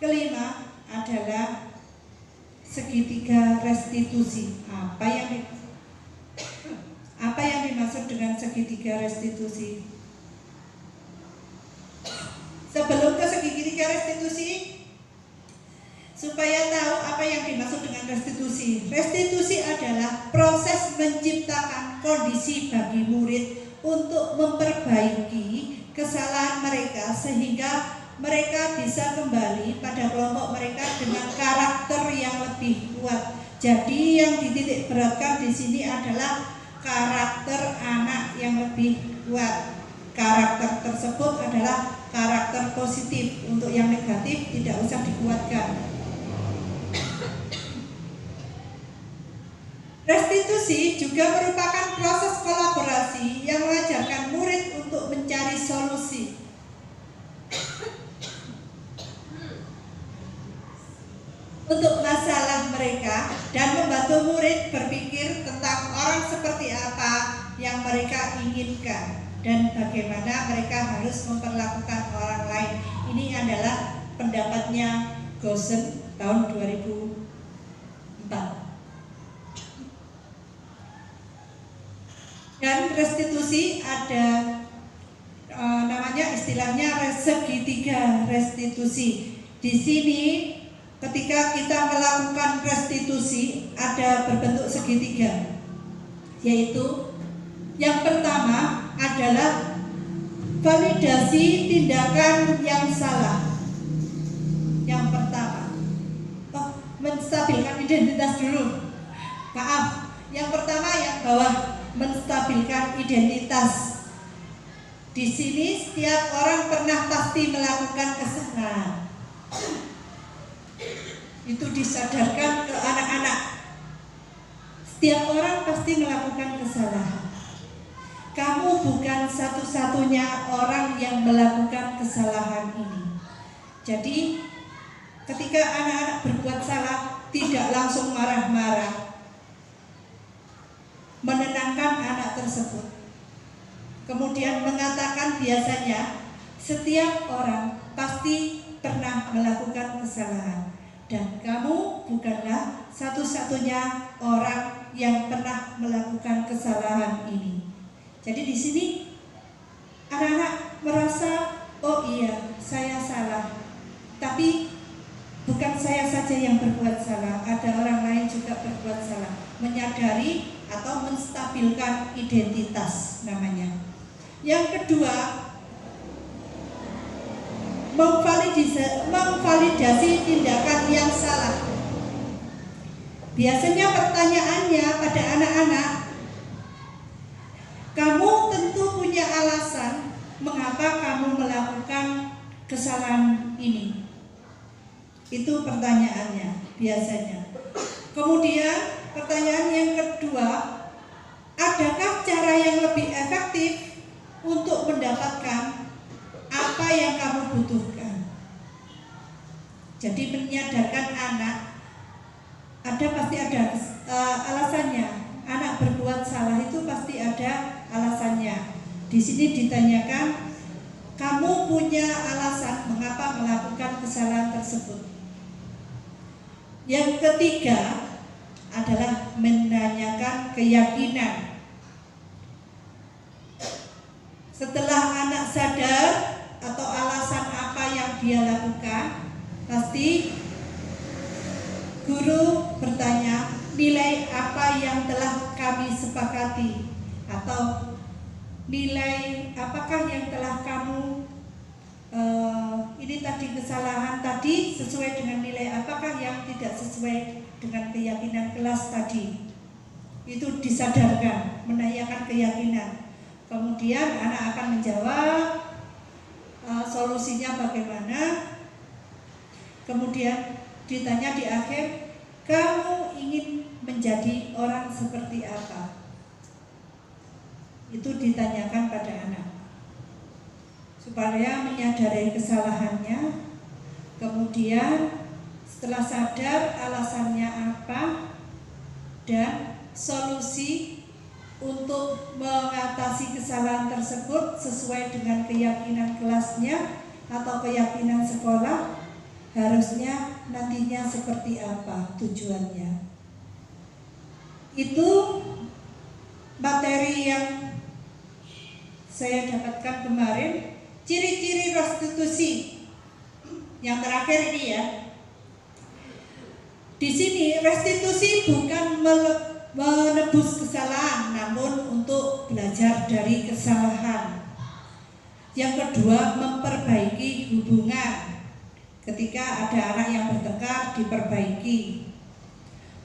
kelima adalah segitiga restitusi. Apa yang dimaksud dengan segitiga restitusi? Sebelum ke segitiga restitusi, dengan restitusi? Restitusi adalah proses menciptakan kondisi bagi murid untuk memperbaiki kesalahan mereka sehingga mereka bisa kembali pada kelompok mereka dengan karakter yang lebih kuat. Jadi yang dititik beratkan di sini adalah karakter anak yang lebih kuat. Karakter tersebut adalah karakter positif. Untuk yang negatif tidak usah dikuatkan. Restitusi juga merupakan proses kolaborasi yang mengajarkan murid untuk mencari solusi. Untuk masalah mereka dan membantu murid berpikir tentang orang seperti apa yang mereka inginkan dan bagaimana mereka harus memperlakukan orang lain. Ini adalah pendapatnya Goosen tahun 2004. Dan restitusi ada namanya istilahnya segitiga restitusi. Di sini ketika kita melakukan restitusi ada berbentuk segitiga, yaitu yang pertama adalah validasi tindakan yang salah. Yang pertama, menstabilkan identitas dulu. Maaf, yang pertama yang bawah, menstabilkan identitas. Di sini setiap orang pernah pasti melakukan kesalahan. Itu disadarkan ke anak-anak. Setiap orang pasti melakukan kesalahan. Kamu bukan satu-satunya orang yang melakukan kesalahan ini. Jadi ketika anak-anak berbuat salah, tidak langsung marah-marah, menenangkan anak tersebut. Kemudian mengatakan biasanya setiap orang pasti pernah melakukan kesalahan dan kamu bukanlah satu-satunya orang yang pernah melakukan kesalahan ini. Jadi di sini anak-anak merasa, oh iya, saya salah. Tapi bukan saya saja yang berbuat salah, ada orang lain juga berbuat salah. Menyadari atau menstabilkan identitas namanya. Yang kedua, memvalidasi tindakan yang salah. Biasanya pertanyaannya pada anak-anak, kamu tentu punya alasan mengapa kamu melakukan kesalahan ini. Itu pertanyaannya biasanya. Kemudian pertanyaan yang kedua, adakah cara yang lebih efektif untuk mendapatkan apa yang kamu butuhkan? Jadi menyadarkan anak, pasti ada alasannya. Anak berbuat salah itu pasti ada alasannya. Di sini ditanyakan, kamu punya alasan mengapa melakukan kesalahan tersebut. Yang ketiga adalah menanyakan keyakinan. Setelah anak sadar atau alasan apa yang dia lakukan, pasti guru bertanya, nilai apa yang telah kami sepakati, atau nilai apakah yang telah kamu ini tadi kesalahan tadi sesuai dengan nilai apakah yang tidak sesuai dengan keyakinan kelas tadi. Itu disadarkan, menanyakan keyakinan. Kemudian anak akan menjawab solusinya bagaimana. Kemudian ditanya di akhir, kamu ingin menjadi orang seperti apa? Itu ditanyakan pada anak supaya menyadari kesalahannya. Kemudian setelah sadar alasannya apa dan solusi untuk mengatasi kesalahan tersebut sesuai dengan keyakinan kelasnya atau keyakinan sekolah, harusnya nantinya seperti apa tujuannya. Itu materi yang saya dapatkan kemarin. Ciri-ciri restitusi yang terakhir ini ya. Di sini restitusi bukan menebus kesalahan, namun untuk belajar dari kesalahan. Yang kedua, memperbaiki hubungan. Ketika ada anak yang bertengkar, diperbaiki.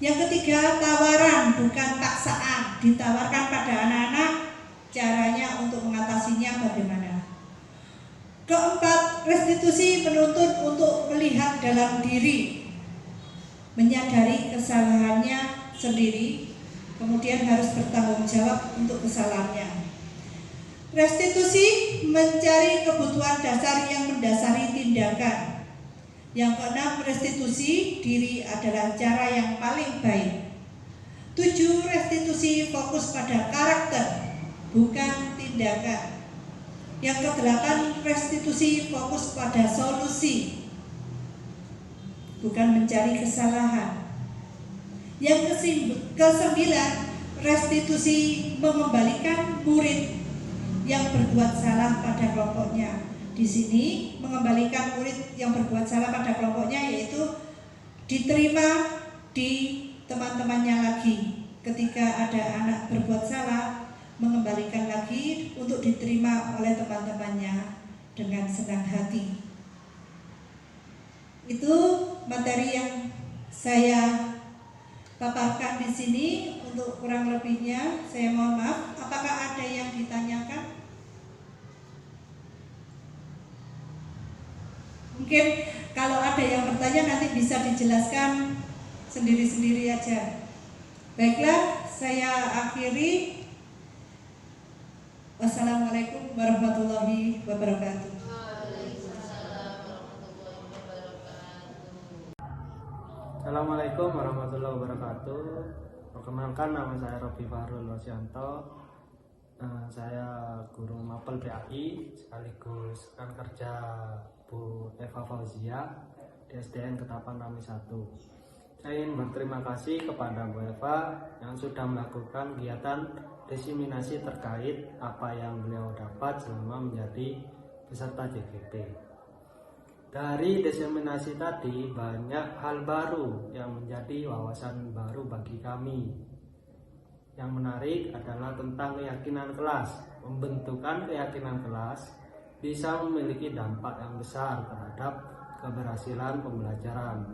Yang ketiga, tawaran bukan paksaan. Ditawarkan pada anak-anak, caranya untuk mengatasinya bagaimana. Keempat, restitusi menuntut untuk melihat dalam diri, menyadari kesalahannya sendiri, kemudian harus bertanggung jawab untuk kesalahannya. Restitusi mencari kebutuhan dasar yang mendasari tindakan. Yang keenam, restitusi diri adalah cara yang paling baik. 7, restitusi fokus pada karakter, bukan tindakan. Yang ke-8, restitusi fokus pada solusi, bukan mencari kesalahan. Yang ke-9, restitusi mengembalikan murid yang berbuat salah pada kelompoknya. Di sini mengembalikan murid yang berbuat salah pada kelompoknya yaitu diterima di teman-temannya lagi. Ketika ada anak berbuat salah, mengembalikan lagi untuk diterima oleh teman-temannya dengan senang hati. Itu materi yang saya paparkan di sini. Untuk kurang lebihnya saya mohon maaf. Apakah ada yang ditanyakan? Mungkin kalau ada yang bertanya nanti bisa dijelaskan sendiri-sendiri aja. Baiklah, saya akhiri. Wassalamualaikum warahmatullahi wabarakatuh. Assalamualaikum warahmatullahi wabarakatuh. Perkenalkan, nama saya Robi Fahrul Rosyanto. Saya guru mapel PAI sekaligus rekan kerja Bu Eva Fauzia di SDN Ketapang Rami 1. Saya ingin berterima kasih kepada Bu Eva yang sudah melakukan kegiatan diseminasi terkait apa yang beliau dapat selama menjadi peserta JGP. Dari diseminasi tadi banyak hal baru yang menjadi wawasan baru bagi kami. Yang menarik adalah tentang keyakinan kelas. Pembentukan keyakinan kelas bisa memiliki dampak yang besar terhadap keberhasilan pembelajaran.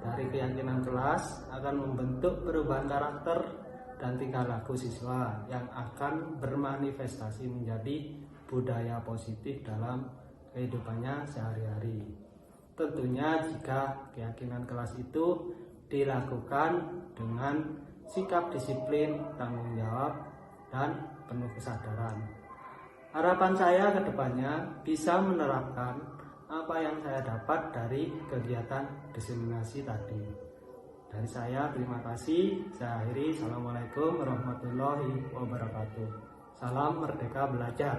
Dari keyakinan kelas akan membentuk perubahan karakter dan tingkah laku siswa yang akan bermanifestasi menjadi budaya positif dalam kehidupannya sehari-hari. Tentunya jika keyakinan kelas itu dilakukan dengan sikap disiplin, tanggung jawab, dan penuh kesadaran. Harapan saya ke depannya bisa menerapkan apa yang saya dapat dari kegiatan diseminasi tadi. Dari saya terima kasih. Saya akhiri. Assalamualaikum warahmatullahi wabarakatuh. Salam Merdeka Belajar.